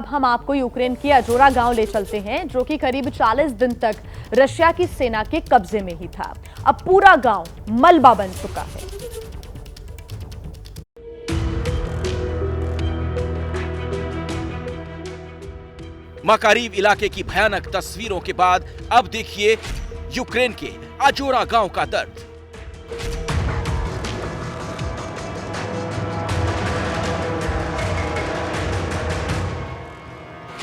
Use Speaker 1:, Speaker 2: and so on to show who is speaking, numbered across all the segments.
Speaker 1: अब हम आपको यूक्रेन के अजोरा गांव ले चलते हैं, जो कि करीब 40 दिन तक रशिया की सेना के कब्जे में ही था। अब पूरा गांव मलबा बन चुका है।
Speaker 2: मकारीव इलाके की भयानक तस्वीरों के बाद अब देखिए यूक्रेन के अजोरा गांव का दर्द।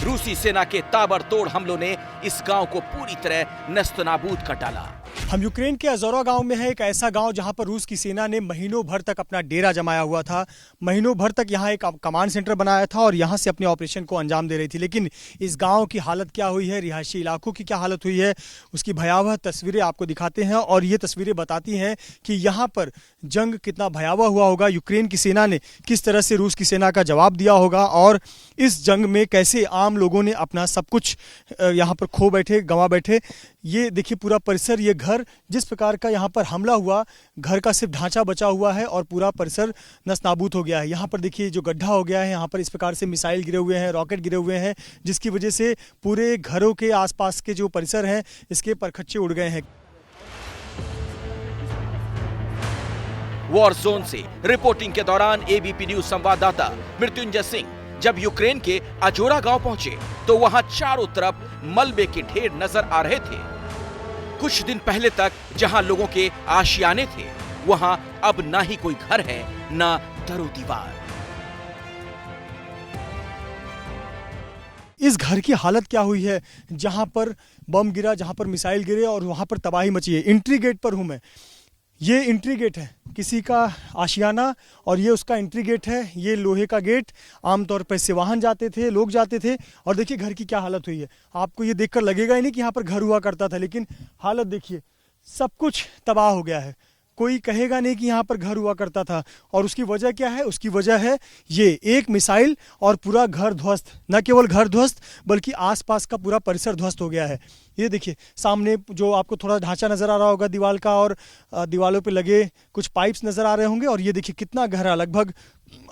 Speaker 2: रूसी सेना के ताबड़तोड़ हमलों ने इस गांव को पूरी तरह नस्तनाबूद कर डाला।
Speaker 3: हम यूक्रेन के अजोरा गांव में है, एक ऐसा गांव जहां पर रूस की सेना ने महीनों भर तक अपना डेरा जमाया हुआ था। महीनों भर तक यहां एक कमांड सेंटर बनाया था और यहां से अपने ऑपरेशन को अंजाम दे रही थी। लेकिन इस गांव की हालत क्या हुई है, रिहायशी इलाकों की क्या हालत हुई है, उसकी भयावह तस्वीरें आपको दिखाते हैं। और ये तस्वीरें बताती हैं कि यहाँ पर जंग कितना भयावह हुआ होगा, यूक्रेन की सेना ने किस तरह से रूस की सेना का जवाब दिया होगा और इस जंग में कैसे आम लोगों ने अपना सब कुछ यहाँ पर खो बैठे, गंवा बैठे। ये देखिए पूरा परिसर, ये घर जिस प्रकार का यहाँ पर हमला हुआ, घर का सिर्फ ढांचा बचा हुआ है और पूरा परिसर नस्ताबूत हो गया है। यहाँ पर देखिए जो गड्ढा हो गया है, यहाँ पर इस प्रकार से मिसाइल गिरे हुए हैं, रॉकेट गिरे हुए हैं, जिसकी वजह से पूरे घरों के आसपास के जो परिसर हैं इसके परखच्चे उड़ गए हैं।
Speaker 2: वॉर जोन से रिपोर्टिंग के दौरान एबीपी न्यूज संवाददाता मृत्युंजय सिंह जब यूक्रेन के अजोरा गांव पहुंचे तो वहां चारों तरफ मलबे के ढेर नजर आ रहे थे। कुछ दिन पहले तक जहां लोगों के आशियाने थे, वहां अब ना ही कोई घर है, ना दरो दीवार।
Speaker 3: इस घर की हालत क्या हुई है, जहां पर बम गिरा, जहां पर मिसाइल गिरे और वहां पर तबाही मची है। एंट्री गेट पर हूं मैं, ये एंट्री गेट है किसी का आशियाना और ये उसका एंट्री गेट है। ये लोहे का गेट, आमतौर पर से वाहन जाते थे, लोग जाते थे। और देखिए घर की क्या हालत हुई है। आपको ये देखकर लगेगा ही नहीं कि यहाँ पर घर हुआ करता था, लेकिन हालत देखिए, सब कुछ तबाह हो गया है। कोई कहेगा नहीं कि यहाँ पर घर हुआ करता था। और उसकी वजह क्या है? उसकी वजह है ये एक मिसाइल और पूरा घर ध्वस्त। न केवल घर ध्वस्त बल्कि आसपास का पूरा परिसर ध्वस्त हो गया है। ये देखिए सामने जो आपको थोड़ा ढांचा नज़र आ रहा होगा दीवार का, और दीवारों पे लगे कुछ पाइप्स नज़र आ रहे होंगे। और ये देखिए कितना गहरा, लगभग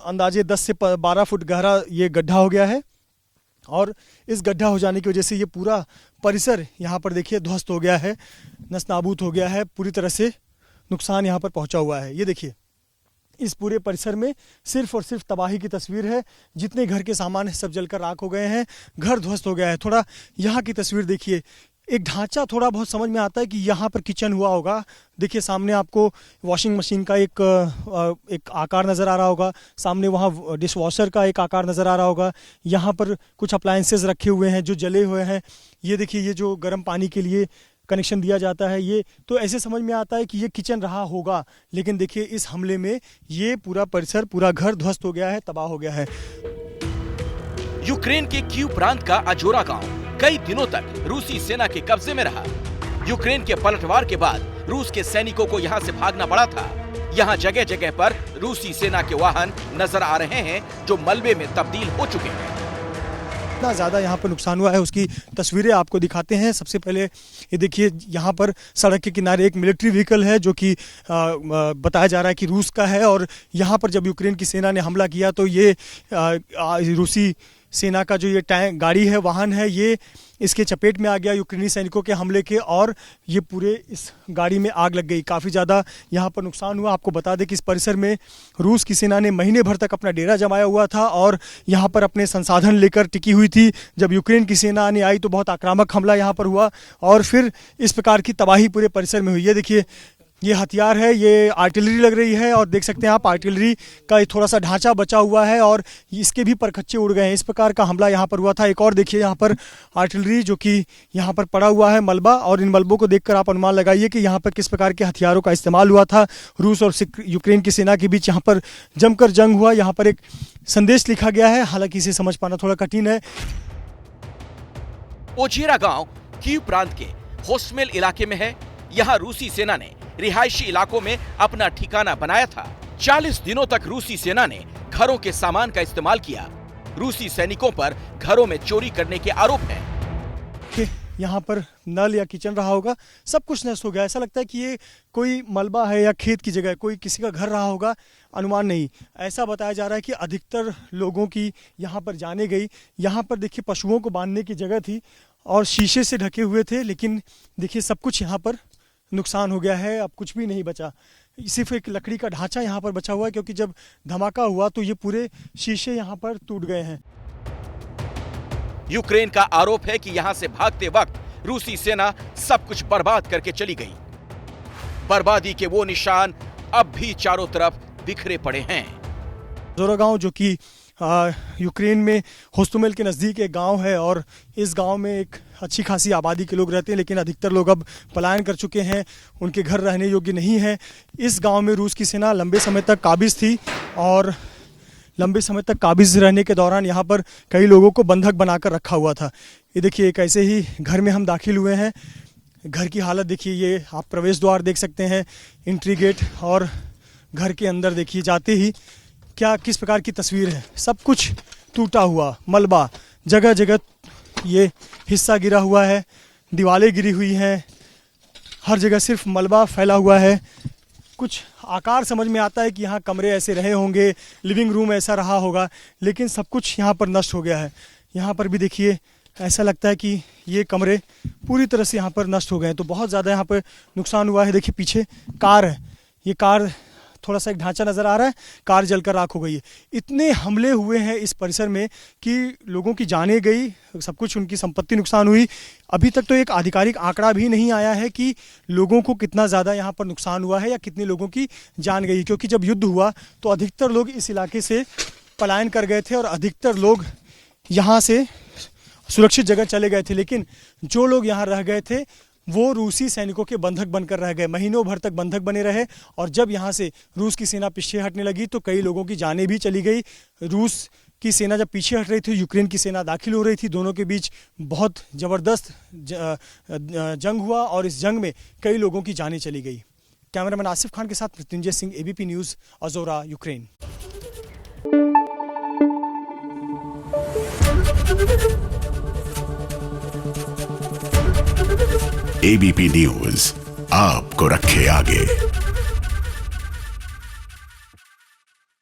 Speaker 3: अंदाजे 10 से 12 फुट गहरा ये गड्ढा हो गया है। और इस गड्ढा हो जाने की वजह से ये पूरा परिसर यहाँ पर देखिए ध्वस्त हो गया है, नस्ताबूत हो गया है, पूरी तरह से नुकसान यहाँ पर पहुँचा हुआ है। ये देखिए इस पूरे परिसर में सिर्फ और सिर्फ तबाही की तस्वीर है। जितने घर के सामान है सब जलकर राख हो गए हैं, घर ध्वस्त हो गया है। थोड़ा यहाँ की तस्वीर देखिए, एक ढांचा थोड़ा बहुत समझ में आता है कि यहाँ पर किचन हुआ होगा। देखिए सामने आपको वॉशिंग मशीन का एक आकार नज़र आ रहा होगा, सामने वहाँ डिश वॉशर का एक आकार नज़र आ रहा होगा। यहाँ पर कुछ अप्लायंसेस रखे हुए हैं जो जले हुए हैं। ये देखिए ये जो गर्म पानी के लिए कनेक्शन दिया जाता है, ये तो ऐसे समझ में आता है कि ये किचन रहा होगा। लेकिन देखिए इस हमले में ये पूरा परिसर, पूरा घर ध्वस्त हो गया है, तबाह हो गया है।
Speaker 2: यूक्रेन के कीव प्रांत का अजोरा गांव कई दिनों तक रूसी सेना के कब्जे में रहा। यूक्रेन के पलटवार के बाद रूस के सैनिकों को यहां से भागना पड़ा था। यहां जगह जगह पर रूसी सेना के वाहन नजर आ रहे हैं जो मलबे में तब्दील हो चुके हैं।
Speaker 3: इतना ज़्यादा यहाँ पर नुकसान हुआ है उसकी तस्वीरें आपको दिखाते हैं। सबसे पहले ये देखिए यहाँ पर सड़क के किनारे एक मिलिट्री व्हीकल है जो कि बताया जा रहा है कि रूस का है। और यहाँ पर जब यूक्रेन की सेना ने हमला किया तो ये रूसी सेना का जो ये टैंक गाड़ी है, वाहन है, ये इसके चपेट में आ गया यूक्रेनी सैनिकों के हमले के, और ये पूरे इस गाड़ी में आग लग गई। काफ़ी ज़्यादा यहाँ पर नुकसान हुआ। आपको बता दें कि इस परिसर में रूस की सेना ने महीने भर तक अपना डेरा जमाया हुआ था और यहाँ पर अपने संसाधन लेकर टिकी हुई थी। जब यूक्रेन की सेना ने आई तो बहुत आक्रामक हमला यहाँ पर हुआ और फिर इस प्रकार की तबाही पूरे परिसर में हुई। ये देखिए ये हथियार है, ये आर्टिलरी लग रही है और देख सकते हैं आप आर्टिलरी का थोड़ा सा ढांचा बचा हुआ है और इसके भी परखच्चे उड़ गए हैं। इस प्रकार का हमला यहाँ पर हुआ था। एक और देखिए यहाँ पर आर्टिलरी जो कि यहाँ पर पड़ा हुआ है, मलबा, और इन मलबों को देखकर आप अनुमान लगाइए कि यहाँ पर किस प्रकार के हथियारों का इस्तेमाल हुआ था। रूस और यूक्रेन की सेना के बीच यहाँ पर जमकर जंग हुआ। यहाँ पर एक संदेश लिखा गया है, हालांकि इसे समझ पाना थोड़ा कठिन है।
Speaker 2: ओजेरा गांव कीव प्रांत के होस्टमेल इलाके में है। यहाँ रूसी सेना ने रिहायशी इलाकों में अपना ठिकाना बनाया था। 40 दिनों तक रूसी सेना ने घरों के सामान का इस्तेमाल किया। रूसी सैनिकों पर घरों में चोरी करने के आरोप हैं।
Speaker 3: यहाँ पर नल या किचन रहा होगा, सब कुछ नष्ट हो गया। ऐसा लगता है कि ये कोई मलबा है या खेत की जगह है, कोई किसी का घर रहा होगा, अनुमान नहीं। ऐसा बताया जा रहा है कि अधिकतर लोगों की यहाँ पर जाने गई। यहाँ पर देखिए पशुओं को बांधने की जगह थी और शीशे से ढके हुए थे, लेकिन देखिए सब कुछ यहाँ पर नुकसान हो गया है, अब कुछ भी नहीं बचा। सिर्फ एक लकड़ी का ढांचा यहाँ पर बचा हुआ है, क्योंकि जब धमाका हुआ तो ये पूरे शीशे यहाँ पर टूट गए हैं।
Speaker 2: यूक्रेन का आरोप है कि यहां से भागते वक्त रूसी सेना सब कुछ बर्बाद करके चली गई। बर्बादी के वो निशान अब भी चारों तरफ बिखरे पड़े हैं।
Speaker 3: अजोरा गांव जो कि यूक्रेन में होस्टोमेल के नज़दीक एक गांव है, और इस गांव में एक अच्छी खासी आबादी के लोग रहते हैं, लेकिन अधिकतर लोग अब पलायन कर चुके हैं, उनके घर रहने योग्य नहीं है। इस गांव में रूस की सेना लंबे समय तक काबिज थी, और लंबे समय तक काबिज रहने के दौरान यहाँ पर कई लोगों को बंधक बनाकर रखा हुआ था। ये देखिए एक ऐसे ही घर में हम दाखिल हुए हैं। घर की हालत देखिए, ये आप प्रवेश द्वार देख सकते हैं, एंट्री गेट, और घर के अंदर देखिए जाते ही क्या किस प्रकार की तस्वीर है। सब कुछ टूटा हुआ, मलबा जगह जगह, ये हिस्सा गिरा हुआ है, दीवारें गिरी हुई हैं, हर जगह सिर्फ मलबा फैला हुआ है। कुछ आकार समझ में आता है कि यहाँ कमरे ऐसे रहे होंगे, लिविंग रूम ऐसा रहा होगा, लेकिन सब कुछ यहाँ पर नष्ट हो गया है। यहाँ पर भी देखिए ऐसा लगता है कि ये कमरे पूरी तरह से यहाँ पर नष्ट हो गए हैं। तो बहुत ज़्यादा यहाँ पर नुकसान हुआ है। देखिए पीछे कार है, ये कार थोड़ा सा एक ढांचा नज़र आ रहा है, कार जलकर राख हो गई है। इतने हमले हुए हैं इस परिसर में कि लोगों की जानें गई, सब कुछ, उनकी संपत्ति नुकसान हुई। अभी तक तो एक आधिकारिक आंकड़ा भी नहीं आया है कि लोगों को कितना ज़्यादा यहाँ पर नुकसान हुआ है या कितने लोगों की जान गई, क्योंकि जब युद्ध हुआ तो अधिकतर लोग इस इलाके से पलायन कर गए थे और अधिकतर लोग यहाँ से सुरक्षित जगह चले गए थे। लेकिन जो लोग यहाँ रह गए थे वो रूसी सैनिकों के बंधक बनकर रह गए, महीनों भर तक बंधक बने रहे। और जब यहाँ से रूस की सेना पीछे हटने लगी तो कई लोगों की जानें भी चली गई। रूस की सेना जब पीछे हट रही थी, यूक्रेन की सेना दाखिल हो रही थी, दोनों के बीच बहुत ज़बरदस्त जंग हुआ और इस जंग में कई लोगों की जानें चली गई। कैमरामैन आसिफ खान के साथ मृत्युंजय सिंह, एबीपी न्यूज़, अजोरा, यूक्रेन।
Speaker 4: एबीपी न्यूज आपको रखे आगे।